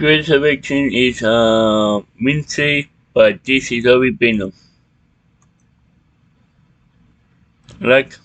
Resurrection is Mincy, but this is already been like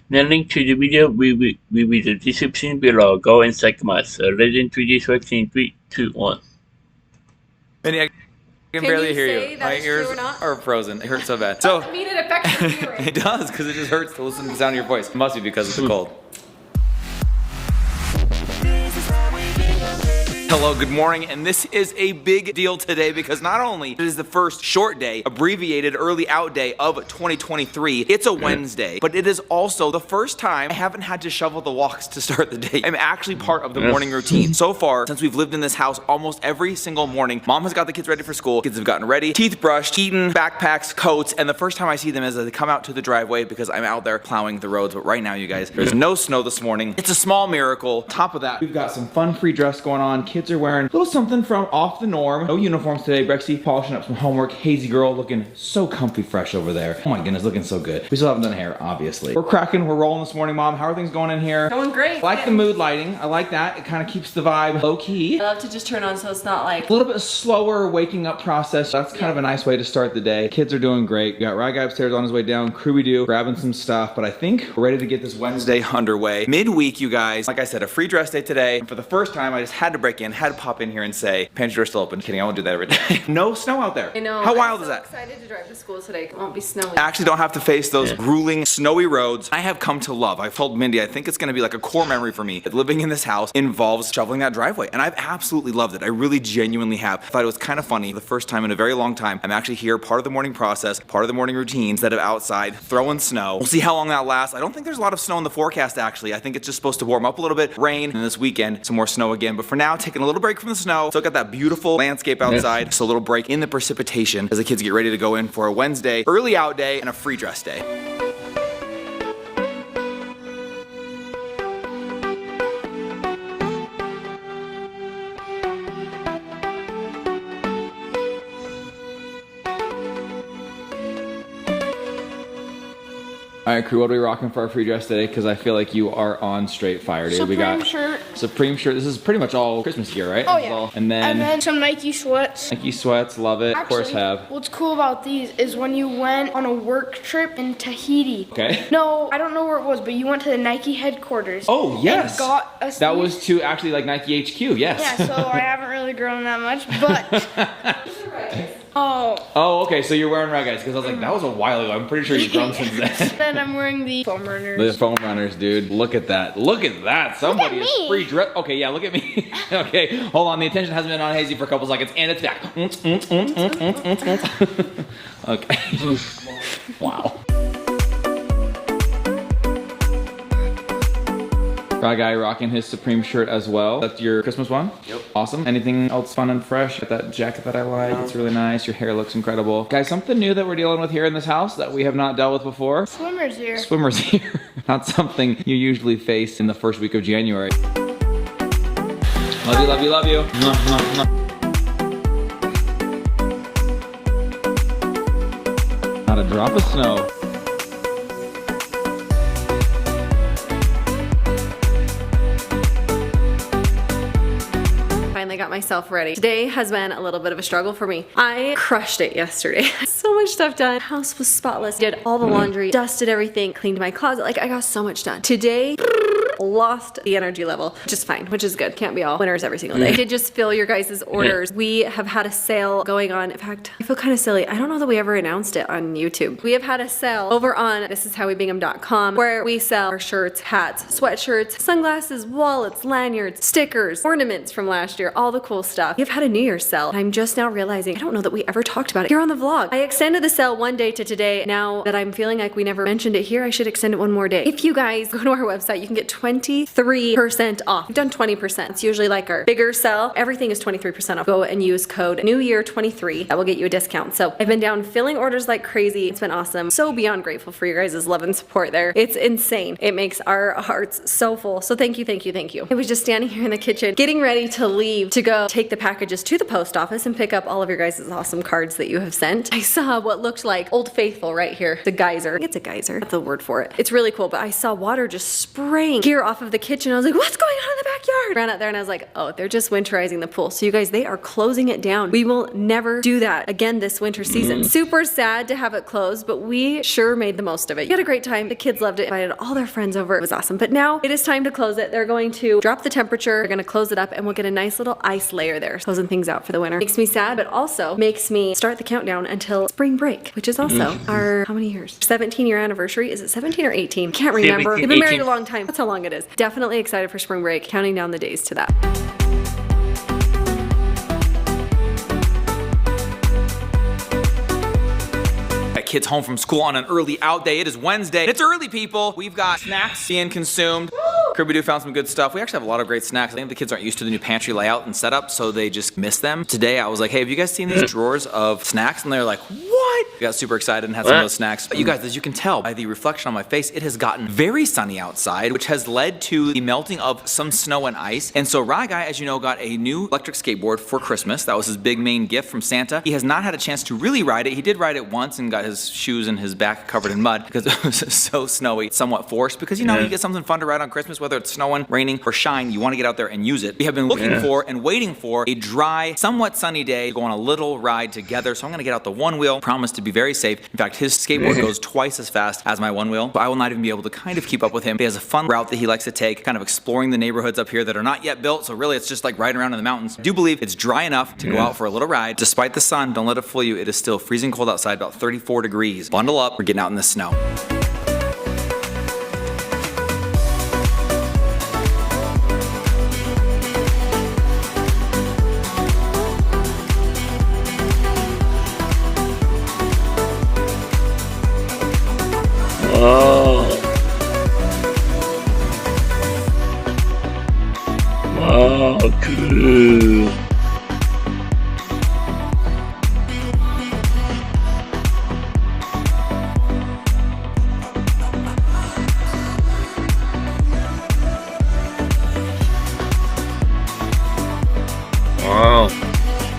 the link to the video will be the description below. Go and check my Legend 3D Resurrection in 3, 2, 1. Minnie, I can barely hear you. My ears are frozen. It hurts so bad. So I mean, it affects your hearing. it does, because it just hurts to listen to the sound of your voice. It must be because of the cold. Hello, good morning, and this is a big deal today because not only it is the first short day, abbreviated early out day of 2023, it's a Wednesday, but it is also the first time I haven't had to shovel the walks to start the day. I'm actually part of the morning routine. So far, since we've lived in this house almost every single morning, mom has got the kids ready for school, kids have gotten ready, teeth brushed, eaten, backpacks, coats, and the first time I see them is as they come out to the driveway because I'm out there plowing the roads. But right now, you guys, there's no snow this morning. It's a small miracle. Top of that, we've got some fun free dress going on. Kids are wearing a little something from off the norm. No uniforms today. Brexy polishing up some homework. Hazy girl looking so comfy fresh over there. Oh my goodness, looking so good. We still haven't done hair, obviously. We're cracking, we're rolling this morning, Mom. How are things going in here? Going great. I like the mood lighting. I like that. It kind of keeps the vibe low key. I love to just turn on so it's not like A little bit slower waking up process. That's kind of a nice way to start the day. Kids are doing great. We got Rye Guy upstairs on his way down. Crewy-Doo grabbing some stuff. But I think we're ready to get this Wednesday underway. Midweek, you guys. Like I said, a free dress day today. And for the first time, I just had to break in, had to pop in here and say, pantry door's still open. Kidding, I won't do that every day. No snow out there. I know. How wild is that? I'm so excited to drive to school today. It won't be snowy. I actually don't have to face those grueling, snowy roads. I have come to love. I've told Mindy, I think it's gonna be like a core memory for me that living in this house involves shoveling that driveway. And I've absolutely loved it. I really genuinely have. I thought it was kind of funny. The first time in a very long time, I'm actually here, part of the morning process, part of the morning routine, instead of outside throwing snow. We'll see how long that lasts. I don't think there's a lot of snow in the forecast, actually. I think it's just supposed to warm up a little bit, rain, and this weekend, some more snow again. But for now, taking a little break from the snow. Still got that beautiful landscape outside. Just a little break in the precipitation as the kids get ready to go in for a Wednesday, early out day, and a free dress day. All right, crew, what are we rocking for our free dress today? Because I feel like you are on straight fire, dude. We got shirt. Supreme shirt. This is pretty much all Christmas gear, right? Oh, yeah. And then some Nike sweats. Nike sweats, love it. Actually, of course have. What's cool about these is when you went on a work trip in Tahiti. Okay. No, I don't know where it was, but you went to the Nike headquarters. Oh, yes. And got us That these. was to actually like Nike HQ, yes. Yeah, so I haven't really grown that much, but... Oh. Oh, okay, so you're wearing Rye Guys, because I was like, that was a while ago. I'm pretty sure you've grown since then. Then I'm wearing the foam runners. The foam runners, dude. Look at that. Look at that. Somebody Look at is me. free dress. Okay, yeah, look at me. Okay, hold on. The attention hasn't been on Hazy for a couple seconds, and it's back. Okay. Wow. Rye Guy rocking his Supreme shirt as well. That's your Christmas one? Yep. Awesome. Anything else fun and fresh? Got that jacket that I like. It's really nice. Your hair looks incredible. Guys, something new that we're dealing with here in this house that we have not dealt with before. Swimmers here. Swimmers here. Not something you usually face in the first week of January. Love you, love you, love you. Not a drop of snow. Finally got myself ready. Today has been a little bit of a struggle for me. I crushed it yesterday. So much stuff done. House was spotless. Did all the laundry, dusted everything, cleaned my closet. Like, I got so much done. Today, lost the energy level, which is fine, which is good. Can't be all winners every single day. I did just fill your guys' orders. We have had a sale going on. In fact, I feel kind of silly. I don't know that we ever announced it on YouTube. We have had a sale over on thisishowwebingham.com where we sell our shirts, hats, sweatshirts, sunglasses, wallets, lanyards, stickers, ornaments from last year, all the cool stuff. We've had a New Year's sale. I'm just now realizing, I don't know that we ever talked about it here on the vlog. I extended the sale one day to today. Now that I'm feeling like we never mentioned it here, I should extend it one more day. If you guys go to our website, you can get 23% off. We've done 20%. It's usually like our bigger sell. Everything is 23% off. Go and use code NEWYEAR23. That will get you a discount. So I've been down filling orders like crazy. It's been awesome. So beyond grateful for your guys' love and support there. It's insane. It makes our hearts so full. So thank you, thank you, thank you. I was just standing here in the kitchen getting ready to leave to go take the packages to the post office and pick up all of your guys' awesome cards that you have sent. I saw what looked like Old Faithful right here. The geyser. It's a geyser. That's the word for it. It's really cool, but I saw water just spraying here clear off of the kitchen. I was like, what's going on in the backyard? Ran out there and I was like, oh, they're just winterizing the pool. So you guys, they are closing it down. We will never do that again this winter season. Super sad to have it closed, but we sure made the most of it. We had a great time. The kids loved it. Invited all their friends over. It was awesome. But now it is time to close it. They're going to drop the temperature. They're going to close it up and we'll get a nice little ice layer there, closing things out for the winter. Makes me sad, but also makes me start the countdown until spring break, which is also our, how many years? 17-year anniversary. Is it 17 or 18? Can't remember. 17, We've been married 18. a long time. That's how long it is. Definitely excited for spring break. Counting down the days to that. Kids home from school on an early out day. It is Wednesday. It's early, people. We've got snacks being consumed. Kirby found some good stuff. We actually have a lot of great snacks. I think the kids aren't used to the new pantry layout and setup, so they just miss them. Today, I was like, hey, have you guys seen these drawers of snacks? And they're like, what? We got super excited and had some of those snacks. But you guys, as you can tell by the reflection on my face, it has gotten very sunny outside, which has led to the melting of some snow and ice. And so Rye Guy, as you know, got a new electric skateboard for Christmas. That was his big main gift from Santa. He has not had a chance to really ride it. He did ride it once and got his shoes and his back covered in mud because it was so snowy, somewhat forced. Because you know, you get something fun to ride on Christmas, whether it's snowing, raining, or shine, you want to get out there and use it. We have been looking for and waiting for a dry, somewhat sunny day to go on a little ride together. So I'm going to get out the one wheel, promise to be very safe. In fact, his skateboard goes twice as fast as my one wheel. So I will not even be able to kind of keep up with him. He has a fun route that he likes to take, kind of exploring the neighborhoods up here that are not yet built. So really, it's just like riding around in the mountains. I do believe it's dry enough to go out for a little ride. Despite the sun, don't let it fool you. It is still freezing cold outside, about 34 degrees. Bundle up. We're getting out in the snow. Oh, cool. Wow.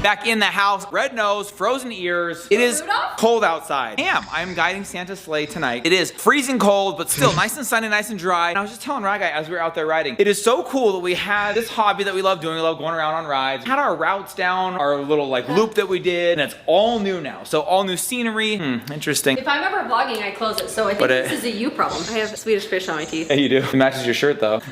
Back in the house, red nose, frozen ears. It is cold outside. I'm guiding Santa's sleigh tonight. It is freezing cold, but still nice and sunny, nice and dry. And I was just telling Rye Guy as we were out there riding, it is so cool that we had this hobby that we love doing. We love going around on rides. Had our routes down, our little like loop that we did, and it's all new now. So all new scenery. Interesting. If I'm ever vlogging, I close it. So I think this is a you problem. I have Swedish fish on my teeth. Yeah, you do. It matches your shirt though.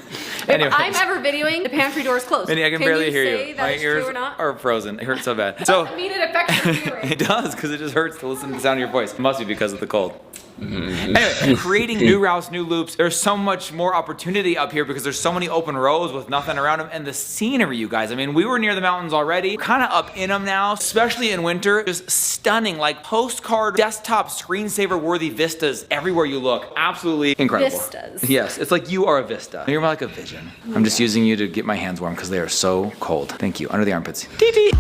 If I'm ever videoing, the pantry door's closed. Minnie, I can barely hear say you. That My is ears true or not? are frozen. It hurts so bad. So I mean, it affects your hearing. it does, because it just hurts to listen to the sound of your voice. It must be because of the cold. Anyway, creating new routes, new loops. There's so much more opportunity up here because there's so many open roads with nothing around them. And the scenery, you guys. I mean, we were near the mountains already. We're kind of up in them now, especially in winter. Just stunning, like postcard, desktop, screensaver worthy vistas everywhere you look. Absolutely incredible. Vistas. Yes, it's like you are a vista. You're more like a vision. I'm just using you to get my hands warm because they are so cold. Thank you. Under the armpits. Tee tee.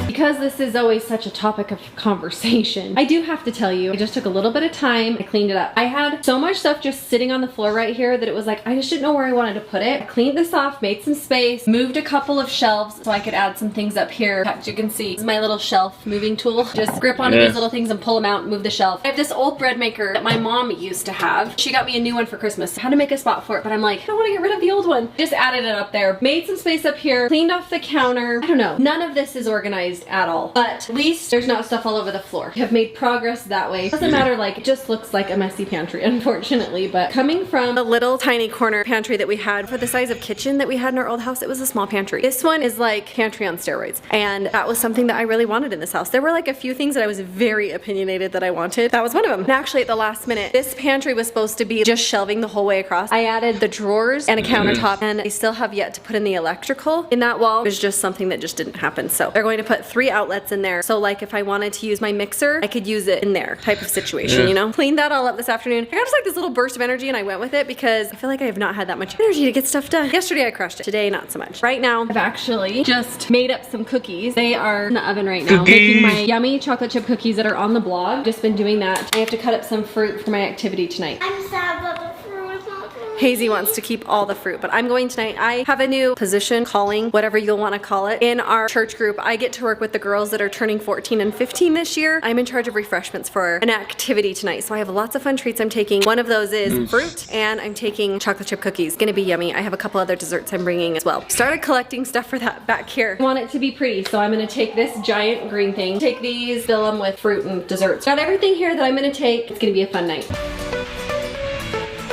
Because this is always such a topic of conversation, I do have to tell you, I just took a little bit of time, I cleaned it up. I had so much stuff just sitting on the floor right here that it was like, I just didn't know where I wanted to put it. I cleaned this off, made some space, moved a couple of shelves so I could add some things up here. As you can see, this is my little shelf moving tool. Just grip onto these little things and pull them out and move the shelf. I have this old bread maker that my mom used to have. She got me a new one for Christmas. I had to make a spot for it, but I'm like, I don't want to get rid of the old one. Just added it up there, made some space up here, cleaned off the counter. I don't know. None of this is organized at all, but at least there's not stuff all over the floor. We have made progress that way. Doesn't matter, like, it just looks like a messy pantry, unfortunately, but coming from a little tiny corner pantry that we had for the size of kitchen that we had in our old house, it was a small pantry. This one is like pantry on steroids, and that was something that I really wanted in this house. There were like a few things that I was very opinionated that I wanted. That was one of them. And actually at the last minute, this pantry was supposed to be just shelving the whole way across. I added the drawers and a countertop, and I still have yet to put in the electrical in that wall. It was just something that just didn't happen. So they're going to put 3 outlets in there. So like if I wanted to use my mixer, I could use it in there type of situation, you know? Cleaned that all up this afternoon. I got just like this little burst of energy and I went with it because I feel like I have not had that much energy to get stuff done. Yesterday I crushed it. Today, not so much. Right now, I've actually just made up some cookies. They are in the oven right now. Making my yummy chocolate chip cookies that are on the blog. Just been doing that. I have to cut up some fruit for my activity tonight. I'm sad that the fruit is not coming. Hazy wants to keep all the fruit, but I'm going tonight. I have a new position, calling, whatever you'll want to call it. In our church group, I get to work with the girls that are turning 14 and 15 this year. I'm in charge of refreshments for an activity tonight, so I have lots of fun treats I'm taking. One of those is fruit, and I'm taking chocolate chip cookies. Gonna be yummy. I have a couple other desserts I'm bringing as well. Started collecting stuff for that back here. I want it to be pretty, so I'm gonna take this giant green thing, take these, fill them with fruit and desserts. Got everything here that I'm gonna take. It's gonna be a fun night.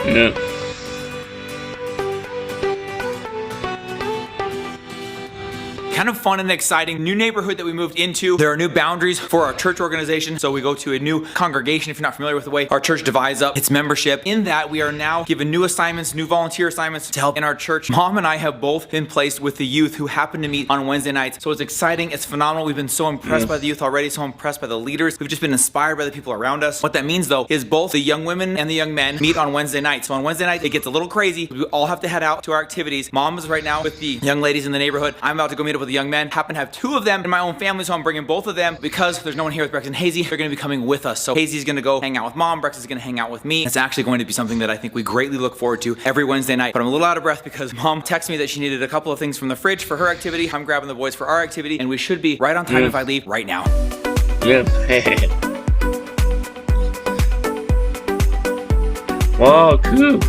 Yeah. Kind of fun and exciting. New neighborhood that we moved into. There are new boundaries for our church organization. So we go to a new congregation. If you're not familiar with the way our church divides up its membership, in that we are now given new assignments, new volunteer assignments to help in our church. Mom and I have both been placed with the youth who happen to meet on Wednesday nights. So it's exciting. It's phenomenal. We've been so impressed by the youth already, so impressed by the leaders. We've just been inspired by the people around us. What that means though is both the young women and the young men meet on Wednesday nights. So on Wednesday night, it gets a little crazy. We all have to head out to our activities. Mom is right now with the young ladies in the neighborhood. I'm about to go meet up with the young men. Happen to have two of them in my own family, so I'm bringing both of them because there's no one here with Brex and Hazy. They're going to be coming with us. So Hazy's going to go hang out with Mom. Brex is going to hang out with me. It's actually going to be something that I think we greatly look forward to every Wednesday night. But I'm a little out of breath because Mom texted me that she needed a couple of things from the fridge for her activity. I'm grabbing the boys for our activity, and we should be right on time if I leave right now. Yeah. Wow, cool.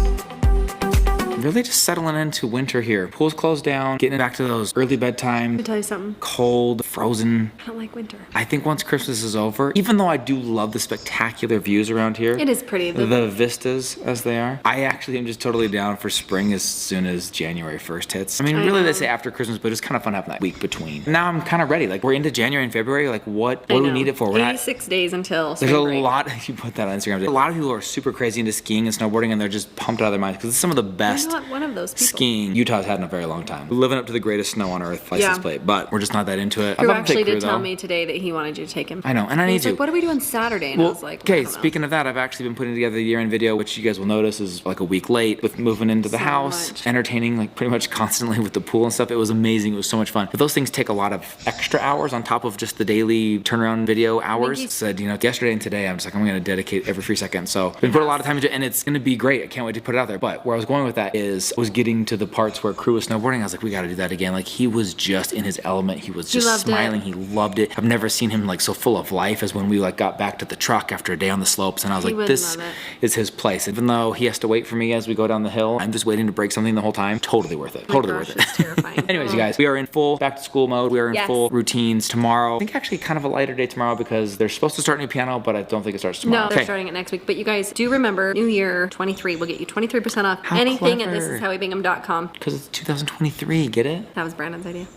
Really just settling into winter here. Pool's closed down, getting back to those early bedtime. Let me tell you something. Cold, frozen. I don't like winter. I think once Christmas is over, even though I do love the spectacular views around here. It is pretty. The vistas as they are. I actually am just totally down for spring as soon as January 1st hits. I mean, really they say after Christmas, but it's kind of fun having that week between. Now I'm kind of ready. Like we're into January and February. Like what do we need it for? We're 86 days until There's spring a break. lot, you put that on Instagram. A lot of people are super crazy into skiing and snowboarding, and they're just pumped out of their minds because it's some of the best I'm not one of those people. skiing Utah's had in a very long time. We're living up to the greatest snow on earth license plate, but we're just not that into it. Drew actually did tell me today that he wanted you to take him. I know, and I need He's to. like, what are we doing Saturday? And I was like, okay, I don't know. speaking of that, I've actually been putting together the year-end video, which you guys will notice is like a week late with moving into the house, much. entertaining like pretty much constantly with the pool and stuff. It was amazing. It was so much fun. But those things take a lot of extra hours on top of just the daily turnaround video hours. Said, you know, yesterday and today, I'm just like, I'm going to dedicate every free second. So been put a lot of time into it, and it's going to be great. I can't wait to put it out there. But where I was going with that is, I was getting to the parts where Crew was snowboarding. I was like, we got to do that again. Like he was just in his element. He was just smiling. He loved it. I've never seen him like so full of life as when we like got back to the truck after a day on the slopes, and I was like, this is his place. Even though he has to wait for me as we go down the hill, I'm just waiting to break something the whole time. Totally worth it. Totally worth it. It's terrifying. Anyways, you guys, we are in full back to school mode. We are in full routines tomorrow. I think actually kind of a lighter day tomorrow because they're supposed to start new piano, but I don't think it starts tomorrow. No, they're starting it next week. But you guys do remember, New Year 23 will get you 23% off anything at thisishowwebingham.com. Because it's 2023, get it? That was Brandon's idea.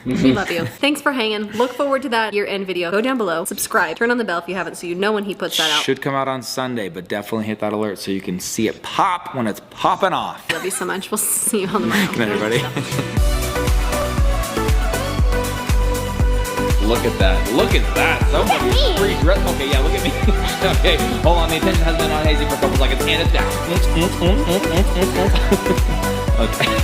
We love you. Thanks for hanging. Look forward to that year-end video. Go down below, subscribe, turn on the bell if you haven't so you know when he puts that out. Should come out on Sunday, but definitely hit that alert so you can see it pop when it's popping off. Love you so much. We'll see you on the morning. Good night, everybody. Look at that. Look at that. Somebody's free dress. Okay, yeah, look at me. Okay, hold on. The attention has been on Hazy for a couple seconds, and it's down. Okay.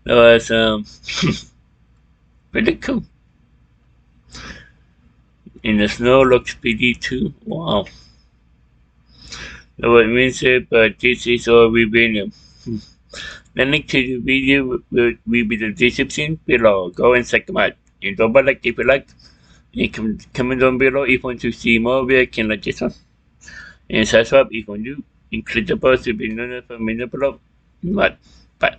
That was pretty cool. And the snow looks pretty too. Wow. So what means it, but this is all we've been. The link to the video will be in the description below. Go and check them out. And don't forget if you like. And comment down below if you want to see more videos like this one. And subscribe if you do. And click the bell to be notified when I upload. Bye.